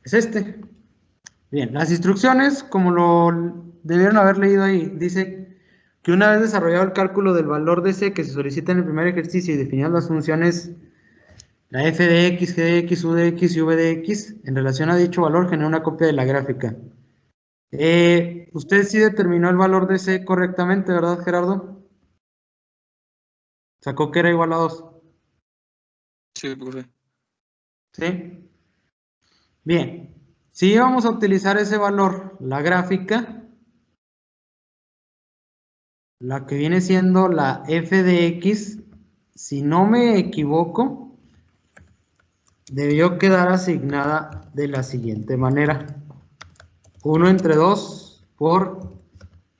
es este. Bien, las instrucciones, como lo debieron haber leído ahí, dice que una vez desarrollado el cálculo del valor de C que se solicita en el primer ejercicio y definidas las funciones, la f de x, g de x, u de x y v de x, en relación a dicho valor, genera una copia de la gráfica. Usted sí determinó el valor de C correctamente, ¿verdad, Gerardo? Sacó que era igual a 2. Sí, profe. ¿Sí? Bien, si vamos a utilizar ese valor, la gráfica, la que viene siendo la f de x, si no me equivoco, debió quedar asignada de la siguiente manera. 1 entre 2 por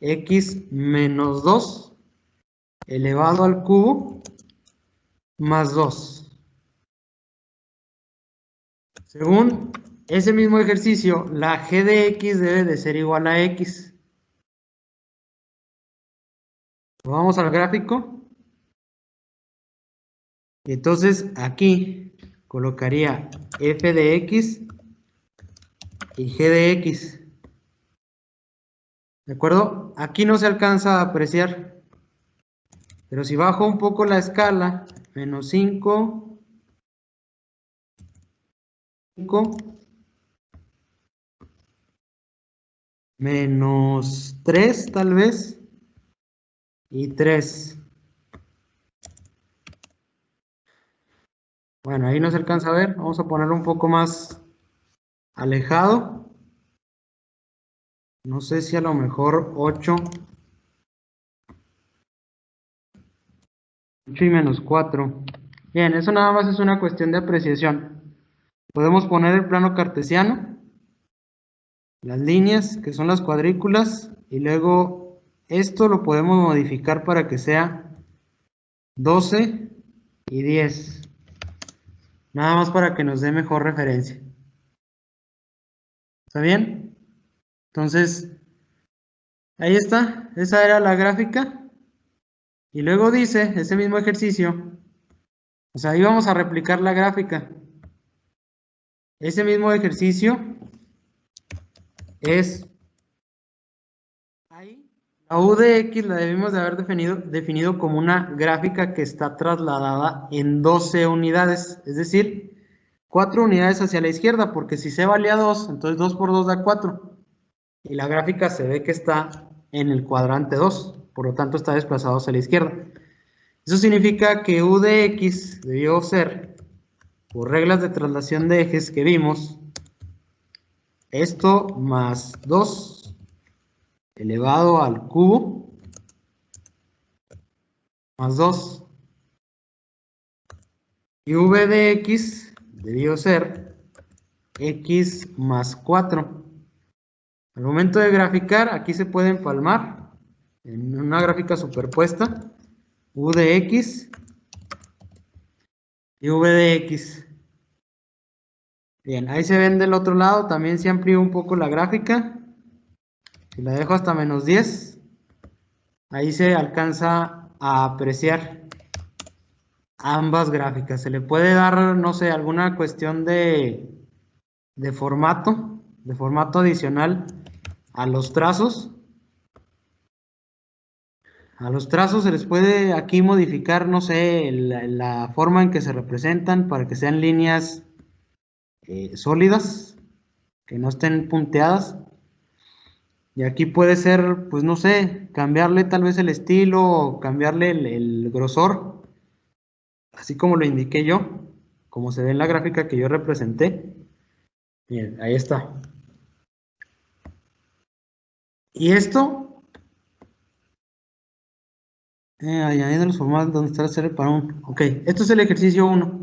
x menos 2 elevado al cubo más 2. Según ese mismo ejercicio, la g de x debe de ser igual a x. Vamos al gráfico. Entonces aquí colocaría f de x y g de x. ¿De acuerdo? Aquí no se alcanza a apreciar. Pero si bajo un poco la escala, menos 5, 5, menos 3 tal vez, y 3. Bueno, ahí no se alcanza a ver. Vamos a ponerlo un poco más alejado. No sé si a lo mejor 8. 8 y menos 4. Bien, eso nada más es una cuestión de apreciación. Podemos poner el plano cartesiano, las líneas que son las cuadrículas, y luego esto lo podemos modificar para que sea 12 y 10. Nada más para que nos dé mejor referencia. ¿Está bien? Entonces, ahí está. Esa era la gráfica. Y luego dice, ese mismo ejercicio, o sea, ahí vamos a replicar la gráfica. Ese mismo ejercicio es ahí. La u de x la debimos de haber definido como una gráfica que está trasladada en 12 unidades, es decir, 4 unidades hacia la izquierda, porque si c valía 2, entonces 2 por 2 da 4. Y la gráfica se ve que está en el cuadrante 2, por lo tanto está desplazado hacia la izquierda. Eso significa que u de x debió ser, por reglas de traslación de ejes que vimos, esto más 2 elevado al cubo más 2. Y v de x debió ser x más 4. Al momento de graficar, aquí se puede empalmar en una gráfica superpuesta u de x y v de x. Bien, ahí se ven del otro lado, también se amplió un poco la gráfica. Si la dejo hasta menos 10, ahí se alcanza a apreciar ambas gráficas. Se le puede dar, no sé, alguna cuestión de formato adicional a los trazos. A los trazos se les puede aquí modificar, no sé, la forma en que se representan para que sean líneas sólidas, que no estén punteadas. Y aquí puede ser, pues no sé, cambiarle tal vez el estilo o cambiarle el grosor, así como lo indiqué yo, como se ve en la gráfica que yo representé. Bien, ahí está. Y esto, añadiendo los formatos donde está el serie para un. Ok, esto es el ejercicio 1.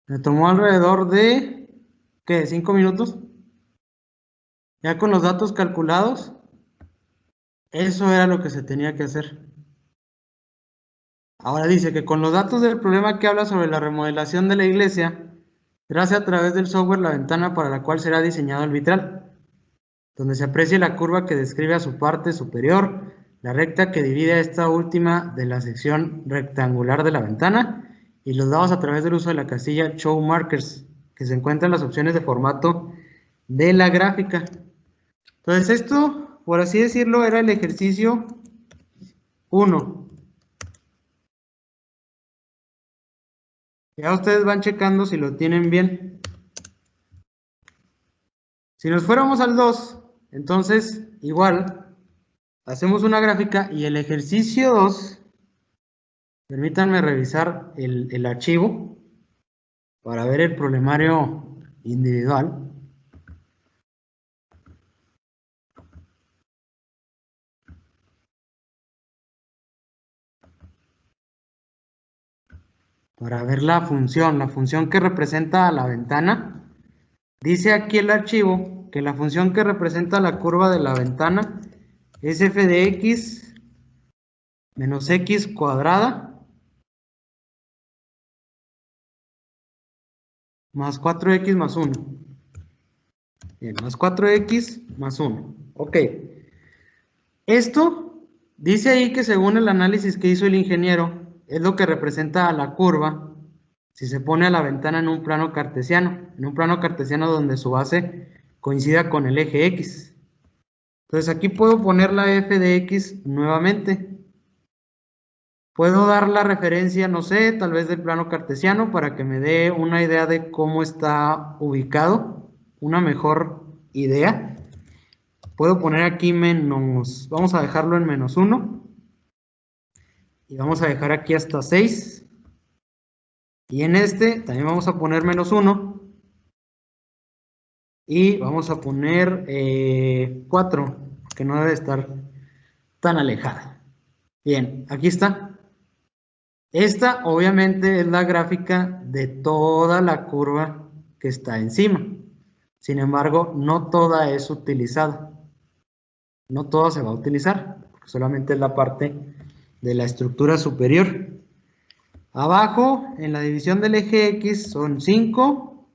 Me tomó alrededor de, ¿qué? 5 minutos. Ya con los datos calculados, eso era lo que se tenía que hacer. Ahora dice que con los datos del problema que habla sobre la remodelación de la iglesia, trace a través del software la ventana para la cual será diseñado el vitral, donde se aprecia la curva que describe a su parte superior, la recta que divide a esta última de la sección rectangular de la ventana y los dados a través del uso de la casilla Show Markers, que se encuentran las opciones de formato de la gráfica. Entonces esto, por así decirlo, era el ejercicio 1. Ya ustedes van checando si lo tienen bien. Si nos fuéramos al 2, entonces igual hacemos una gráfica y el ejercicio 2, permítanme revisar el archivo para ver el problemario individual. Para ver la función que representa a la ventana. Dice aquí el archivo que la función que representa la curva de la ventana es f de x menos x cuadrada más 4x más 1. Bien, más 4x más 1. Ok. Esto dice ahí que según el análisis que hizo el ingeniero, es lo que representa a la curva si se pone a la ventana en un plano cartesiano donde su base coincida con el eje X. Entonces aquí puedo poner la f de x nuevamente. Puedo dar la referencia, no sé, tal vez del plano cartesiano para que me dé una idea de cómo está ubicado, una mejor idea. Puedo poner aquí menos, vamos a dejarlo en menos 1. Y vamos a dejar aquí hasta 6. Y en este también vamos a poner menos 1. Y vamos a poner 4, que no debe estar tan alejada. Bien, aquí está. Esta obviamente es la gráfica de toda la curva que está encima. Sin embargo, no toda es utilizada. No toda se va a utilizar, porque solamente es la parte de la estructura superior. Abajo, en la división del eje X son 5.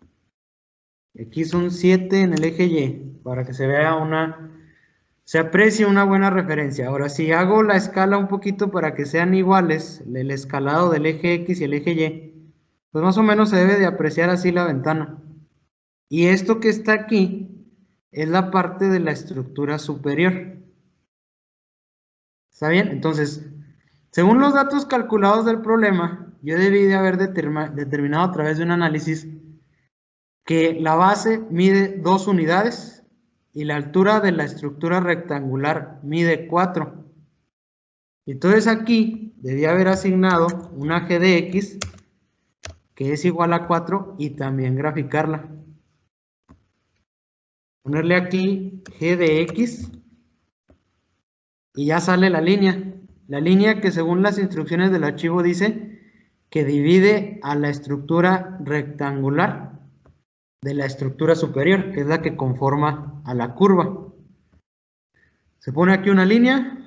Aquí son 7 en el eje Y, para que se aprecie una buena referencia. Ahora, si hago la escala un poquito para que sean iguales, el escalado del eje X y el eje Y, pues más o menos se debe de apreciar así la ventana. Y esto que está aquí es la parte de la estructura superior. ¿Está bien? Entonces, según los datos calculados del problema, yo debí de haber determinado a través de un análisis que la base mide 2 unidades y la altura de la estructura rectangular mide 4. Entonces aquí debía haber asignado una g de x que es igual a 4 y también graficarla. Ponerle aquí g de x y ya sale la línea. La línea que según las instrucciones del archivo dice que divide a la estructura rectangular de la estructura superior, que es la que conforma a la curva. Se pone aquí una línea,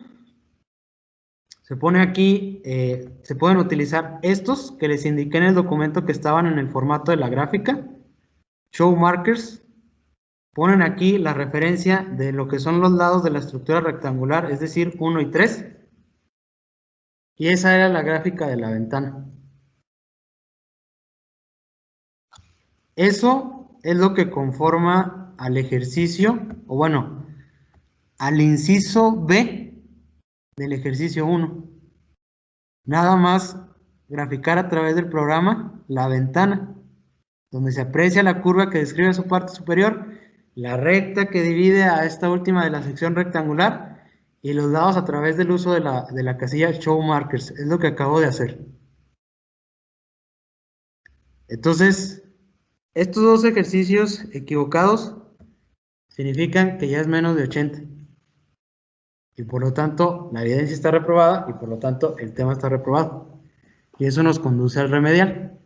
se pone aquí, se pueden utilizar estos que les indiqué en el documento que estaban en el formato de la gráfica, Show Markers, ponen aquí la referencia de lo que son los lados de la estructura rectangular, es decir, 1 y 3, y esa era la gráfica de la ventana. Eso es lo que conforma al ejercicio, o bueno, al inciso B del ejercicio 1. Nada más graficar a través del programa la ventana, donde se aprecia la curva que describe su parte superior, la recta que divide a esta última de la sección rectangular y los dados a través del uso de la casilla Show Markers. Es lo que acabo de hacer. Entonces, estos dos ejercicios equivocados significan que ya es menos de 80. Y por lo tanto, la evidencia está reprobada y por lo tanto el tema está reprobado. Y eso nos conduce al remedial.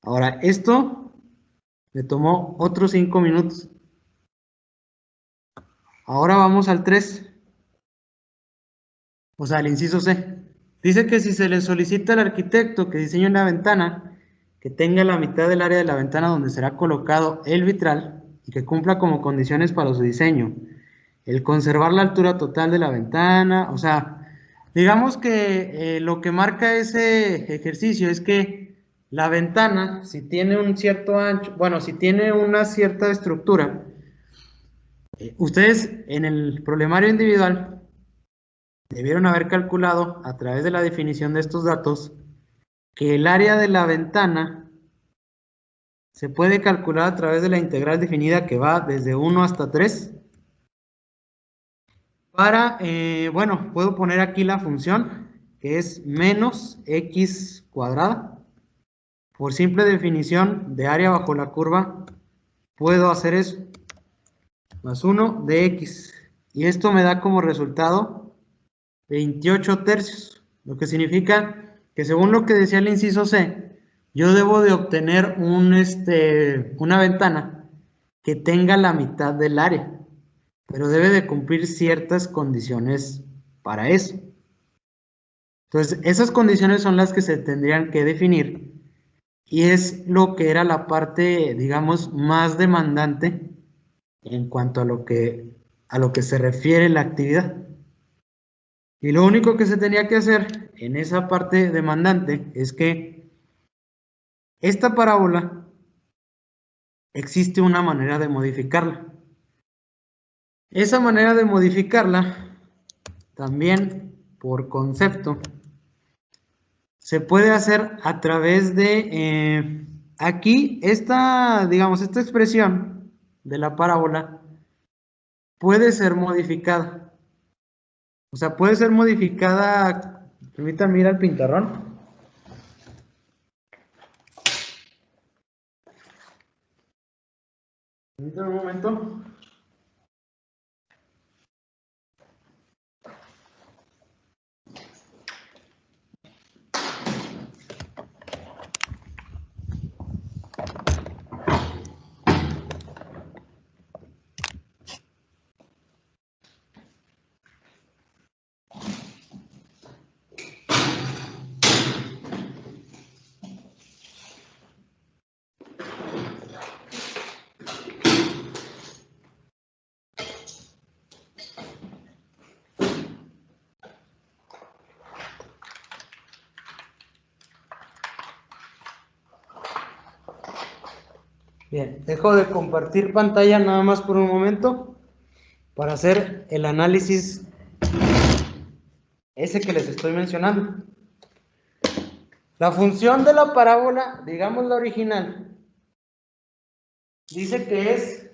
Ahora, esto me tomó otros 5 minutos. Ahora vamos al 3. O sea, al inciso C. Dice que si se le solicita al arquitecto que diseñe una ventana que tenga la mitad del área de la ventana donde será colocado el vitral y que cumpla como condiciones para su diseño, el conservar la altura total de la ventana, o sea, digamos que lo que marca ese ejercicio es que la ventana, si tiene un cierto ancho, bueno, si tiene una cierta estructura, ustedes en el problemario individual debieron haber calculado a través de la definición de estos datos que el área de la ventana se puede calcular a través de la integral definida que va desde 1 hasta 3. Bueno, puedo poner aquí la función que es menos x cuadrada. Por simple definición de área bajo la curva, puedo hacer eso. Más 1 de x. Y esto me da como resultado 28 tercios. Lo que significa que según lo que decía el inciso C, yo debo de obtener una ventana que tenga la mitad del área. Pero debe de cumplir ciertas condiciones para eso. Entonces, esas condiciones son las que se tendrían que definir y es lo que era la parte, digamos, más demandante en cuanto a lo que se refiere la actividad. Y lo único que se tenía que hacer en esa parte demandante es que esta parábola existe una manera de modificarla. Esa manera de modificarla, también por concepto, se puede hacer a través de, aquí, digamos, esta expresión de la parábola puede ser modificada. O sea, puede ser modificada, permítanme ir al pintarrón. Permítanme un momento. Bien, dejo de compartir pantalla nada más por un momento para hacer el análisis ese que les estoy mencionando. La función de la parábola, digamos la original, dice que es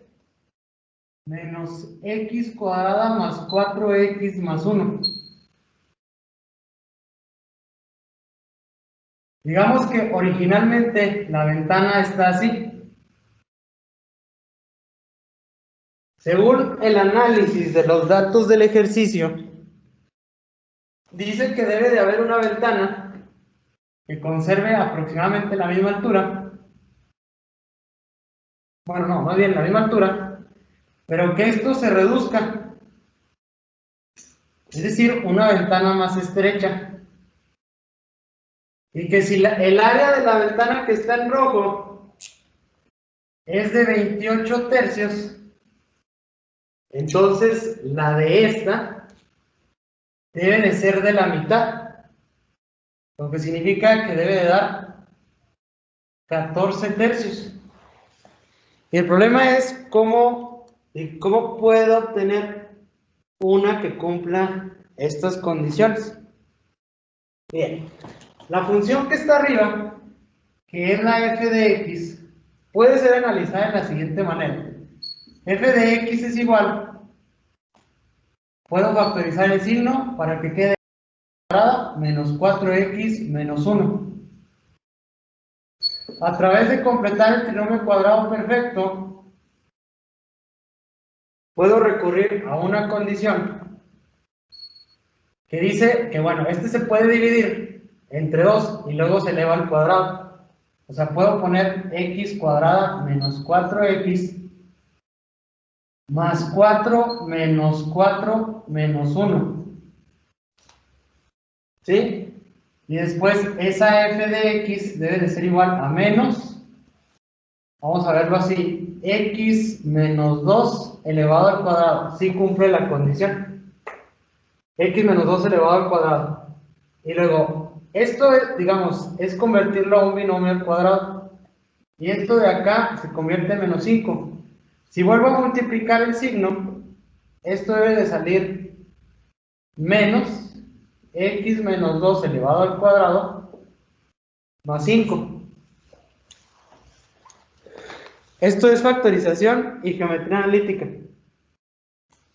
menos x cuadrada más 4x más 1. Digamos que originalmente la ventana está así. Según el análisis de los datos del ejercicio, dice que debe de haber una ventana que conserve aproximadamente la misma altura. Bueno, no, más bien la misma altura, pero que esto se reduzca. Es decir, una ventana más estrecha. Y que si el área de la ventana que está en rojo es de 28 tercios, entonces la de esta debe de ser de la mitad, lo que significa que debe de dar 14 tercios. Y el problema es cómo puedo obtener una que cumpla estas condiciones. Bien, la función que está arriba, que es la f de x, puede ser analizada de la siguiente manera. F de x es igual, puedo factorizar el signo para que quede cuadrada menos 4x menos 1. A través de completar el trinomio cuadrado perfecto, puedo recurrir a una condición que dice que, bueno, este se puede dividir entre 2 y luego se eleva al cuadrado. O sea, puedo poner x cuadrada menos 4x más 4 menos 4 menos 1. ¿Sí? Y después esa f de x debe de ser igual a menos, vamos a verlo así, x menos 2 elevado al cuadrado. Sí cumple la condición. X menos 2 elevado al cuadrado. Y luego Esto es, digamos, es convertirlo a un binomio al cuadrado. Y esto de acá se convierte en menos 5. Si vuelvo a multiplicar el signo, esto debe de salir menos x menos 2 elevado al cuadrado más 5. Esto es factorización y geometría analítica.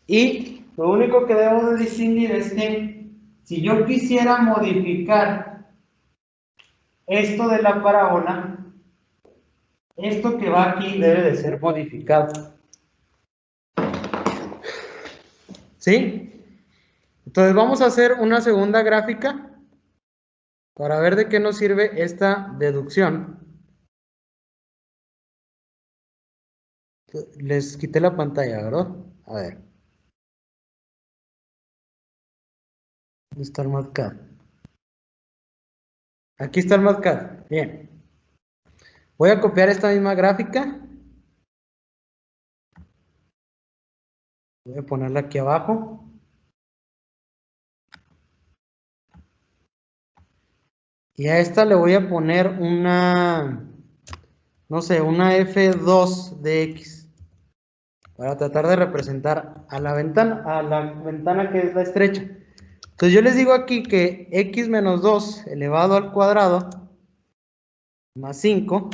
Y lo único que debo de distinguir es que si yo quisiera modificar esto de la parábola, esto que va aquí debe de ser modificado. ¿Sí? Entonces vamos a hacer una segunda gráfica para ver de qué nos sirve esta deducción. Les quité la pantalla, ¿verdad? A ver. ¿Dónde está el MATCAD? Aquí está el MATCAD. Bien. Voy a copiar esta misma gráfica. Voy a ponerla aquí abajo. Y a esta le voy a poner una, no sé, una F2 de X. Para tratar de representar a la ventana que es la estrecha. Entonces yo les digo aquí que X menos 2 elevado al cuadrado más 5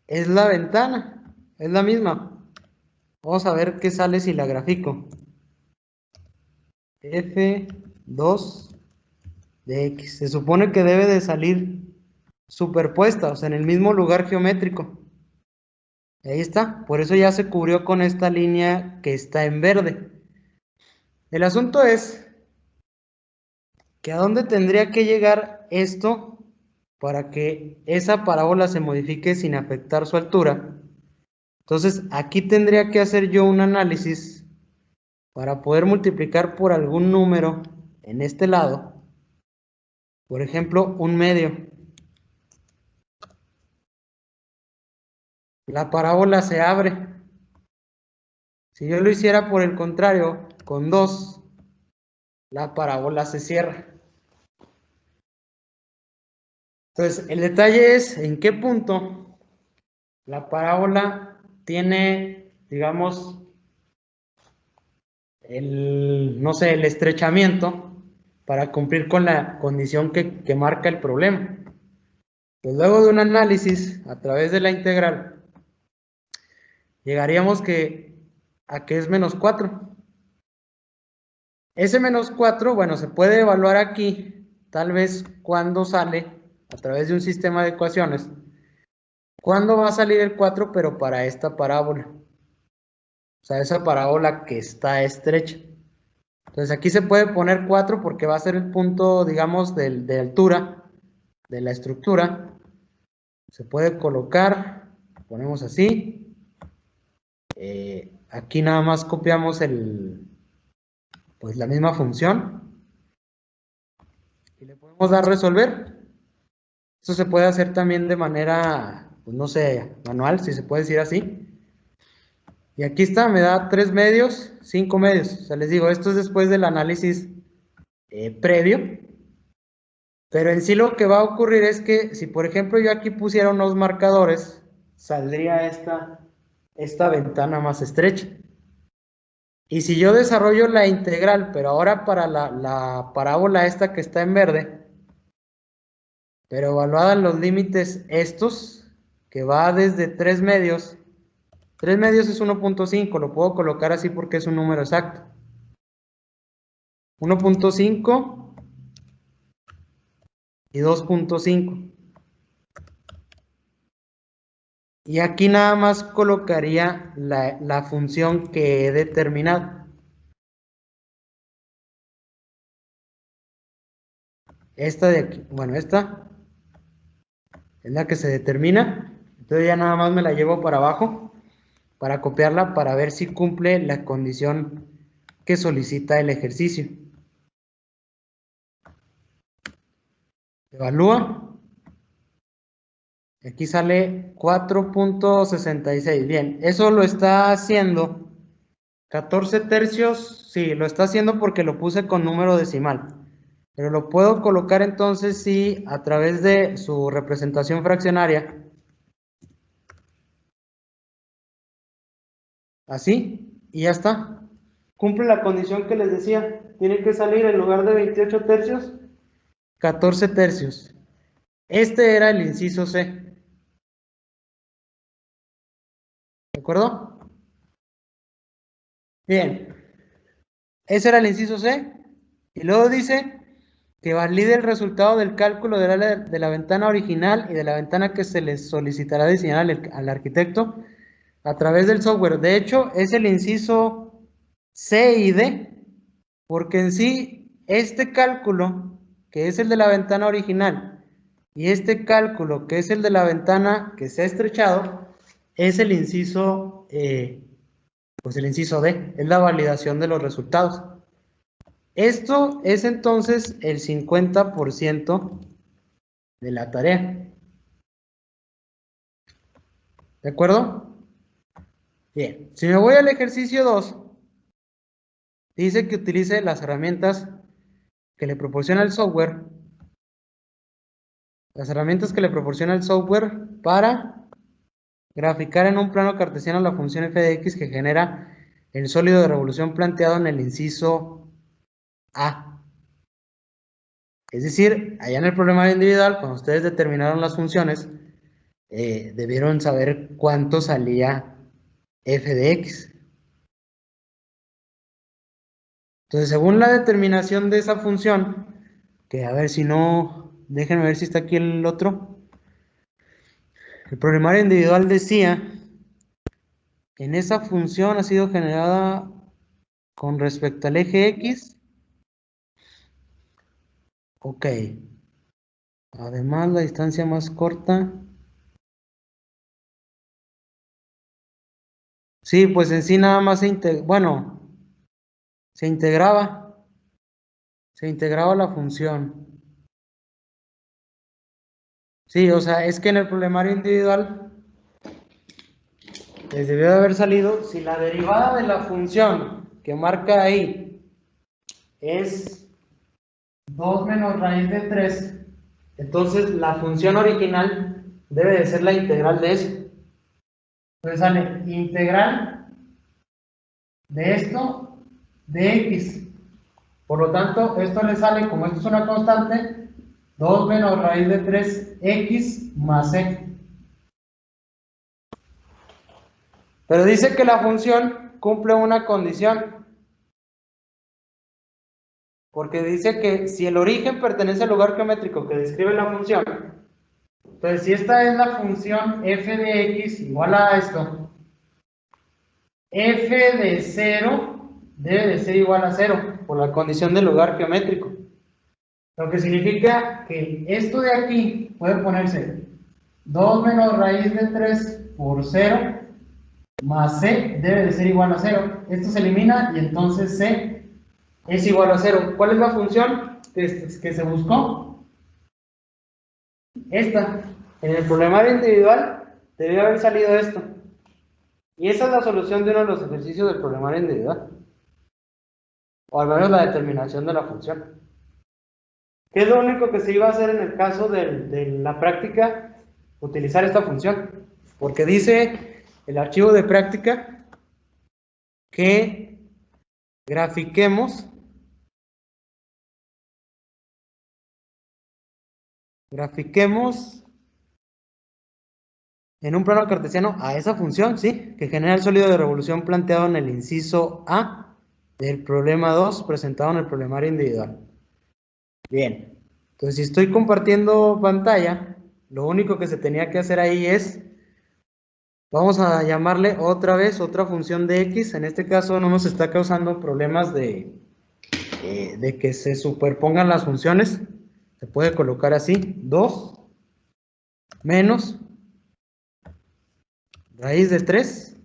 es la ventana, es la misma. Vamos a ver qué sale si la grafico. F2 de X. Se supone que debe de salir superpuesta, o sea, en el mismo lugar geométrico. Ahí está, por eso ya se cubrió con esta línea que está en verde. El asunto es que a dónde tendría que llegar esto para que esa parábola se modifique sin afectar su altura. Entonces aquí tendría que hacer yo un análisis para poder multiplicar por algún número en este lado. Por ejemplo, un medio. La parábola se abre. Si yo lo hiciera por el contrario, con 2, la parábola se cierra. Entonces, el detalle es en qué punto la parábola tiene, digamos, no sé, el estrechamiento para cumplir con la condición que marca el problema. Pues luego de un análisis a través de la integral, llegaríamos a que es menos 4. Ese menos 4, bueno, se puede evaluar aquí, tal vez cuando sale a través de un sistema de ecuaciones. ¿Cuándo va a salir el 4, pero para esta parábola? O sea, esa parábola que está estrecha. Entonces aquí se puede poner 4 porque va a ser el punto, digamos, de altura de la estructura. Se puede colocar, ponemos así. Aquí nada más copiamos pues la misma función. Y le podemos dar resolver. Esto se puede hacer también de manera, pues no sé, manual, si se puede decir así. Y aquí está, me da 3 medios, 5 medios. O sea, les digo, esto es después del análisis previo. Pero en sí lo que va a ocurrir es que si por ejemplo yo aquí pusiera unos marcadores, saldría esta ventana más estrecha. Y si yo desarrollo la integral, pero ahora para la parábola esta que está en verde, pero evaluada en los límites estos, que va desde 3 medios, 3 medios es 1.5, lo puedo colocar así porque es un número exacto. 1.5 y 2.5. Y aquí nada más colocaría la función que he determinado. Esta de aquí, bueno, esta es la que se determina. Entonces ya nada más me la llevo para abajo para copiarla para ver si cumple la condición que solicita el ejercicio. Evalúa. Aquí sale 4.66. Bien, eso lo está haciendo 14 tercios. Sí, lo está haciendo porque lo puse con número decimal. Pero lo puedo colocar entonces sí a través de su representación fraccionaria. Así, y ya está. Cumple la condición que les decía. Tiene que salir en lugar de 28 tercios, 14 tercios. Este era el inciso C. ¿De acuerdo? Bien. Ese era el inciso C. Y luego dice que valide el resultado del cálculo de la ventana original y de la ventana que se le solicitará diseñar al arquitecto a través del software. De hecho, es el inciso C y D, porque en sí, este cálculo, que es el de la ventana original, y este cálculo, que es el de la ventana que se ha estrechado, es el inciso, pues el inciso D, es la validación de los resultados. Esto es entonces el 50% de la tarea. ¿De acuerdo? Bien, si me voy al ejercicio 2, dice que utilice las herramientas que le proporciona el software. Las herramientas que le proporciona el software para graficar en un plano cartesiano la función f de x que genera el sólido de revolución planteado en el inciso A. Es decir, allá en el problema individual, cuando ustedes determinaron las funciones, debieron saber cuánto salía f de x. Entonces, según la determinación de esa función, que a ver si no, déjenme ver si está aquí el otro. El problemario individual decía, en esa función ha sido generada con respecto al eje X. Ok. Además, la distancia más corta. Sí, pues en sí nada más se integraba. Se integraba la función. Sí, o sea, es que en el problemario individual les debió de haber salido, si la derivada de la función que marca ahí es 2 menos raíz de 3, entonces la función original debe de ser la integral de eso. Entonces sale integral de esto de x. Por lo tanto, esto le sale, como esto es una constante, 2 menos raíz de 3x más e. Pero dice que la función cumple una condición. Porque dice que si el origen pertenece al lugar geométrico que describe la función, entonces si esta es la función f de x igual a esto, f de 0 debe de ser igual a 0 por la condición del lugar geométrico. Lo que significa que esto de aquí puede ponerse 2 menos raíz de 3 por 0 más c debe de ser igual a 0. Esto se elimina y entonces c es igual a 0. ¿Cuál es la función que se buscó? Esta. En el problemario individual debió haber salido esto. Y esa es la solución de uno de los ejercicios del problemario individual. O al menos la determinación de la función. ¿Qué es lo único que se iba a hacer en el caso de la práctica? Utilizar esta función. Porque dice el archivo de práctica que grafiquemos en un plano cartesiano a esa función, ¿sí? Que genera el sólido de revolución planteado en el inciso A del problema 2 presentado en el problemario individual. Bien, entonces si estoy compartiendo pantalla, lo único que se tenía que hacer ahí es, vamos a llamarle otra vez otra función de x, en este caso no nos está causando problemas de que se superpongan las funciones, se puede colocar así, 2 menos raíz de 3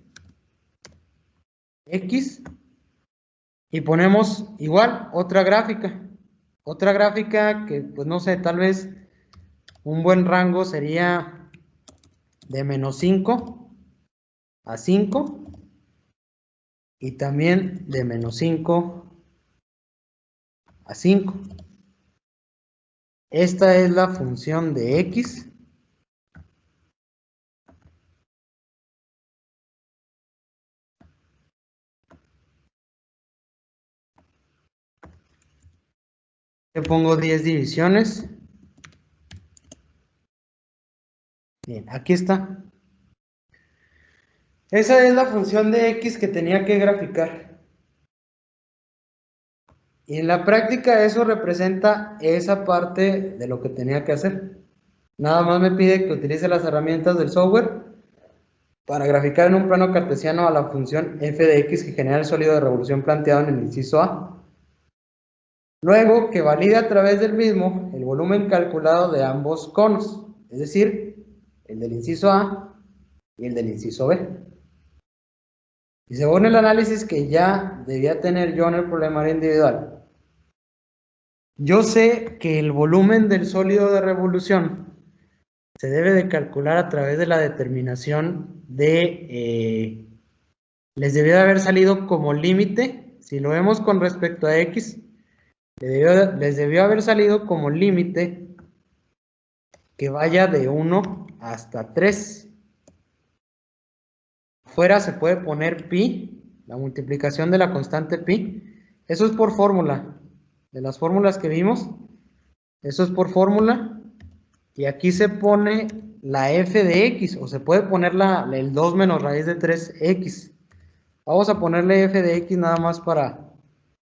x y ponemos igual otra gráfica que pues no sé, tal vez un buen rango sería de menos 5 a 5 y también de menos 5 a 5. Esta es la función de x. Le pongo 10 divisiones. Bien, aquí está. Esa es la función de x que tenía que graficar. Y en la práctica eso representa esa parte de lo que tenía que hacer. Nada más me pide que utilice las herramientas del software para graficar en un plano cartesiano a la función f de x que genera el sólido de revolución planteado en el inciso A. Luego que valide a través del mismo el volumen calculado de ambos conos, es decir, el del inciso A y el del inciso B. Y según el análisis que ya debía tener yo en el problemario individual, yo sé que el volumen del sólido de revolución se debe de calcular a través de la determinación de, les debió de haber salido como límite, si lo vemos con respecto a x, les debió haber salido como límite que vaya de 1 hasta 3. Afuera se puede poner pi, la multiplicación de la constante pi. Eso es por fórmula. De las fórmulas que vimos, eso es por fórmula. Y aquí se pone la f de x, o se puede poner el 2 menos raíz de 3x. Vamos a ponerle f de x nada más para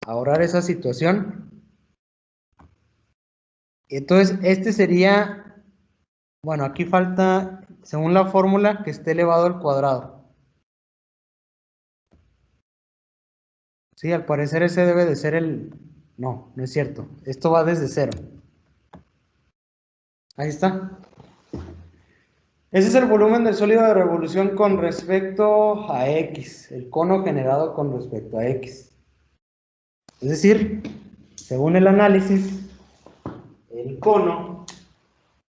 ahorrar esa situación. Entonces, este sería, bueno, aquí falta, según la fórmula, que esté elevado al cuadrado. Sí, al parecer ese debe de ser el... No, no es cierto. Esto va desde 0. Ahí está. Ese es el volumen del sólido de revolución con respecto a X. El cono generado con respecto a X. Es decir, según el análisis, el cono,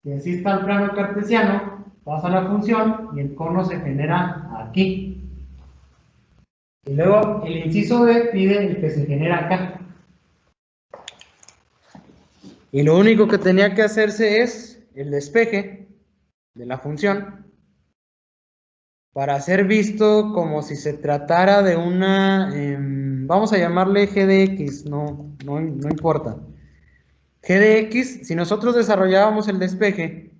si así está el plano cartesiano, pasa la función y el cono se genera aquí. Y luego el inciso B pide el que se genera acá. Y lo único que tenía que hacerse es el despeje de la función para ser visto como si se tratara de una, vamos a llamarle g de x, no importa. G de x, si nosotros desarrollábamos el despeje,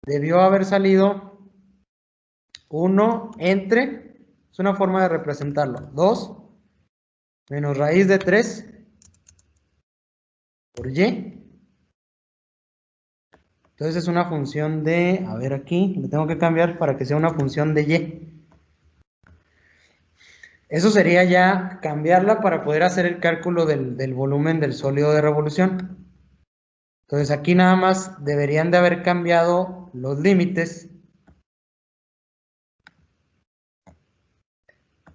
debió haber salido 1 entre, es una forma de representarlo, 2 menos raíz de 3 por y. Entonces es una función de, a ver aquí, le tengo que cambiar para que sea una función de y. Eso sería ya cambiarla para poder hacer el cálculo del volumen del sólido de revolución. Entonces aquí nada más deberían de haber cambiado los límites.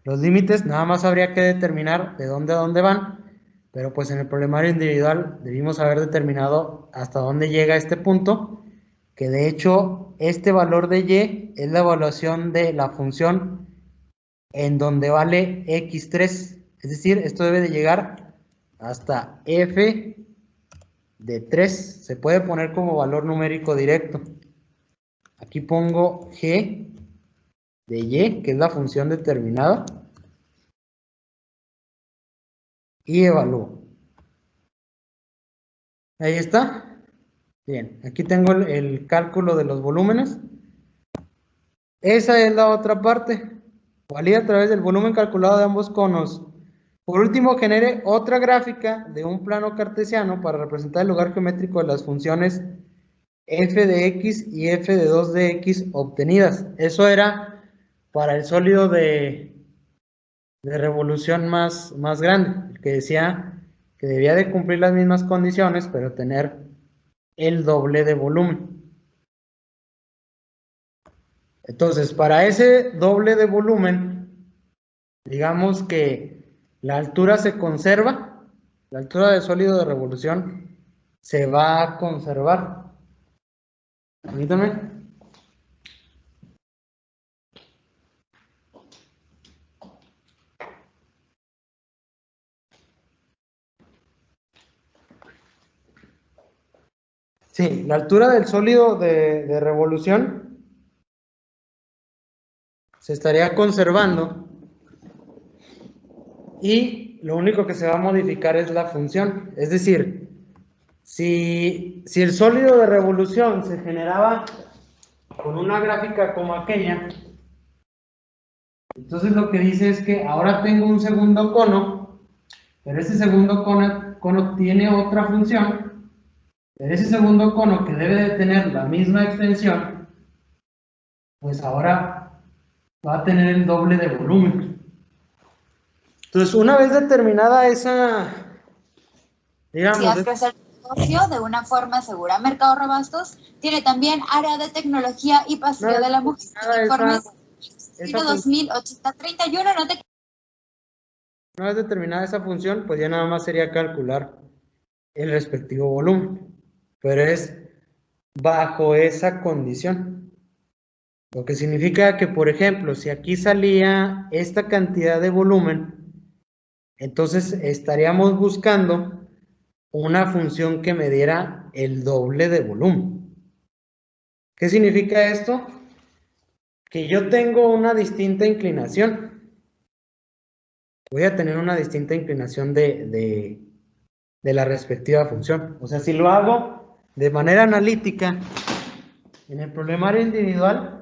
Los límites nada más habría que determinar de dónde a dónde van, pero pues en el problemario individual debimos haber determinado hasta dónde llega este punto, que de hecho este valor de y es la evaluación de la función en donde vale x3, es decir, esto debe de llegar hasta f de 3, se puede poner como valor numérico directo. Aquí pongo g de y, que es la función determinada, y evalúo. Ahí está. Bien, aquí tengo el cálculo de los volúmenes. Esa es la otra parte. Valida a través del volumen calculado de ambos conos. Por último, genere otra gráfica de un plano cartesiano para representar el lugar geométrico de las funciones f de x y f de 2 de x obtenidas. Eso era para el sólido de revolución más grande, el que decía que debía de cumplir las mismas condiciones, pero tener el doble de volumen. Entonces, para ese doble de volumen, digamos que la altura se conserva, la altura del sólido de revolución se va a conservar. Permítanme. Sí, la altura del sólido de revolución se estaría conservando y lo único que se va a modificar es la función. Es decir, si el sólido de revolución se generaba con una gráfica como aquella, entonces lo que dice es que ahora tengo un segundo cono, pero ese segundo cono tiene otra función, pero ese segundo cono que debe de tener la misma extensión, pues ahora va a tener el doble de volumen. Entonces, una vez determinada esa, digamos, Si haz crecer tu negocio de una forma segura. Mercado Robastos tiene también área de tecnología y pasillo de la mujer. Informes 2080-31, no te... Una vez determinada esa función, pues ya nada más sería calcular el respectivo volumen, pero es bajo esa condición. Lo que significa que, por ejemplo, si aquí salía esta cantidad de volumen, entonces estaríamos buscando una función que me diera el doble de volumen. ¿Qué significa esto? Que yo tengo una distinta inclinación. Voy a tener una distinta inclinación de la respectiva función. O sea, si lo hago de manera analítica en el problemario individual,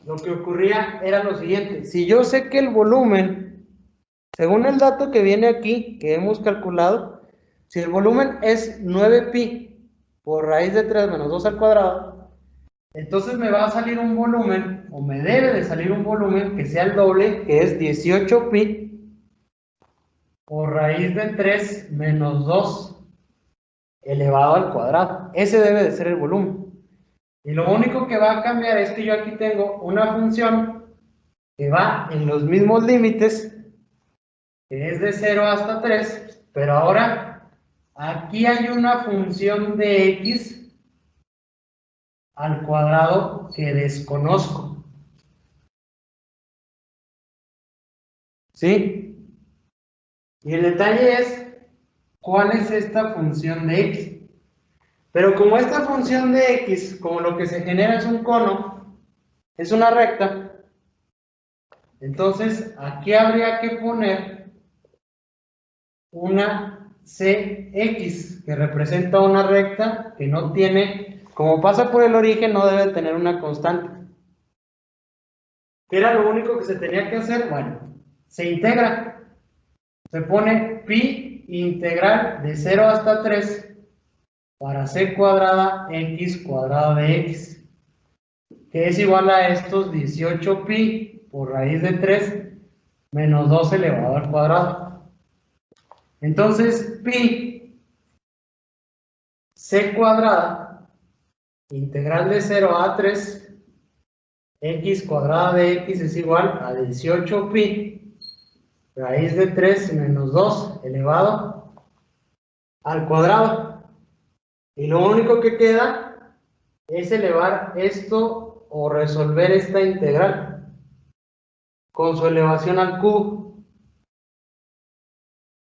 lo que ocurría era lo siguiente. Si yo sé que el volumen, según el dato que viene aquí, que hemos calculado, si el volumen es 9pi por raíz de 3 menos 2 al cuadrado, entonces me va a salir un volumen, o me debe de salir un volumen que sea el doble, que es 18pi por raíz de 3 menos 2 elevado al cuadrado. Ese debe de ser el volumen. Y lo único que va a cambiar es que yo aquí tengo una función que va en los mismos límites, que es de 0 hasta 3, pero ahora aquí hay una función de x al cuadrado que desconozco. ¿Sí? Y el detalle es, ¿cuál es esta función de x? Pero como esta función de x, como lo que se genera es un cono, es una recta, entonces aquí habría que poner una cx, que representa una recta que no tiene, como pasa por el origen, no debe tener una constante. ¿Qué era lo único que se tenía que hacer? Bueno, se integra. Se pone pi integral de 0 hasta 3 para c cuadrada x cuadrada de x, que es igual a estos 18pi por raíz de 3 menos 2 elevado al cuadrado. Entonces, pi c cuadrada integral de 0 a 3 x cuadrada de x es igual a 18pi raíz de 3 menos 2 elevado al cuadrado. Y lo único que queda es elevar esto o resolver esta integral con su elevación al cubo.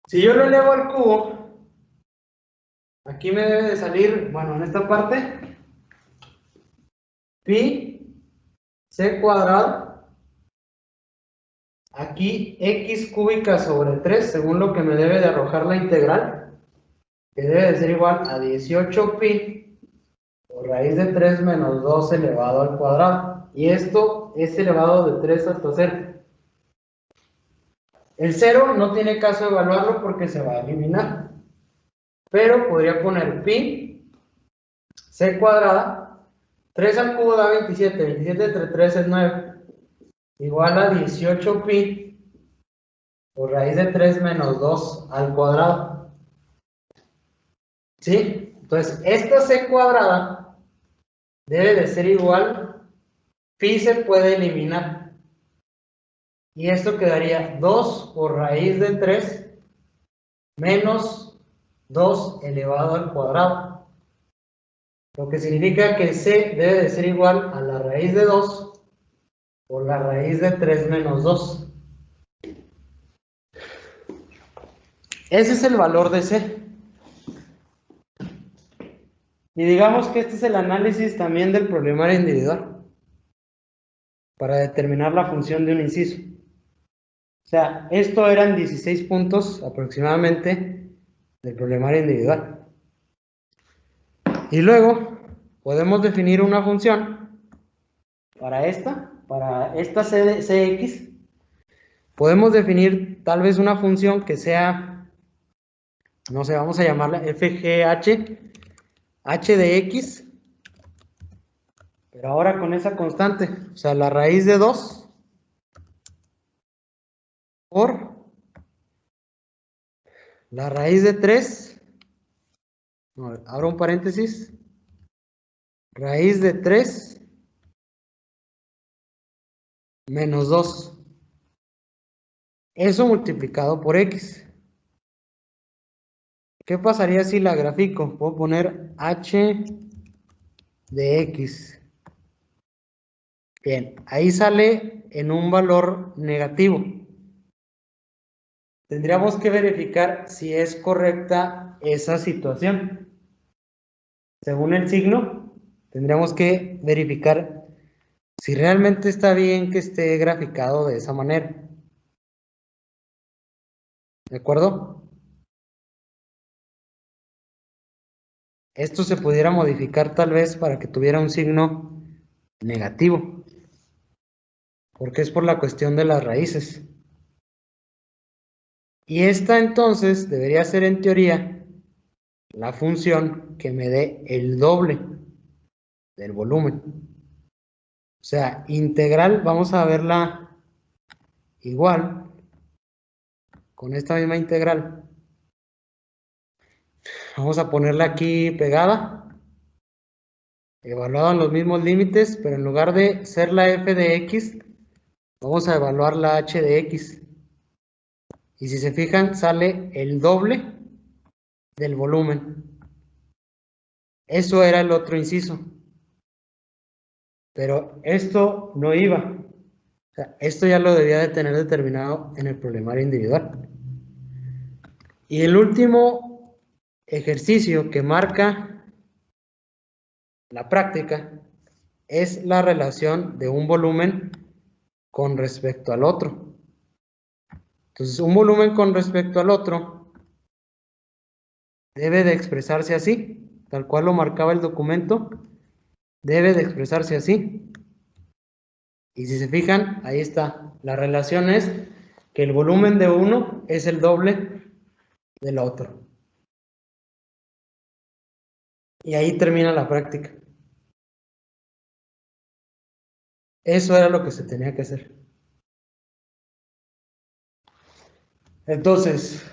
Si yo lo elevo al cubo, aquí me debe de salir, bueno, en esta parte, pi c cuadrado, aquí x cúbica sobre 3, según lo que me debe de arrojar la integral, que debe de ser igual a 18pi por raíz de 3 menos 2 elevado al cuadrado. Y esto es elevado de 3 hasta 0. El 0 no tiene caso evaluarlo porque se va a eliminar. Pero podría poner pi c cuadrada. 3 al cubo da 27. 27 entre 3 es 9. Igual a 18pi por raíz de 3 menos 2 al cuadrado. ¿Sí? Entonces, esta c cuadrada debe de ser igual. Pi se puede eliminar. Y esto quedaría 2 por raíz de 3 menos 2 elevado al cuadrado. Lo que significa que C debe de ser igual a la raíz de 2 por la raíz de 3 menos 2. Ese es el valor de C. Y digamos que este es el análisis también del problemario individual para determinar la función de un inciso. O sea, esto eran 16 puntos aproximadamente del problemario individual. Y luego podemos definir una función para esta CX. Podemos definir tal vez una función que sea, no sé, vamos a llamarla FGH, h de x, pero ahora con esa constante, o sea, la raíz de 2 por la raíz de 3, abro un paréntesis, raíz de 3 menos 2. Eso multiplicado por x. ¿Qué pasaría si la grafico? Puedo poner h de x. Bien, ahí sale en un valor negativo. Tendríamos que verificar si es correcta esa situación. Según el signo, tendríamos que verificar si realmente está bien que esté graficado de esa manera. ¿De acuerdo? Esto se pudiera modificar tal vez para que tuviera un signo negativo, porque es por la cuestión de las raíces. Y esta entonces debería ser en teoría la función que me dé el doble del volumen. O sea, integral, vamos a verla igual, con esta misma integral. Vamos a ponerla aquí pegada, evaluada en los mismos límites, pero en lugar de ser la f de x, vamos a evaluar la h de x. Y si se fijan, sale el doble del volumen. Eso era el otro inciso. Pero esto no iba. O sea, esto ya lo debía de tener determinado en el problemario individual. Y el último ejercicio que marca la práctica es la relación de un volumen con respecto al otro. Entonces, un volumen con respecto al otro debe de expresarse así, tal cual lo marcaba el documento, debe de expresarse así. Y si se fijan, ahí está. La relación es que el volumen de uno es el doble del otro. Y ahí termina la práctica. Eso era lo que se tenía que hacer. Entonces,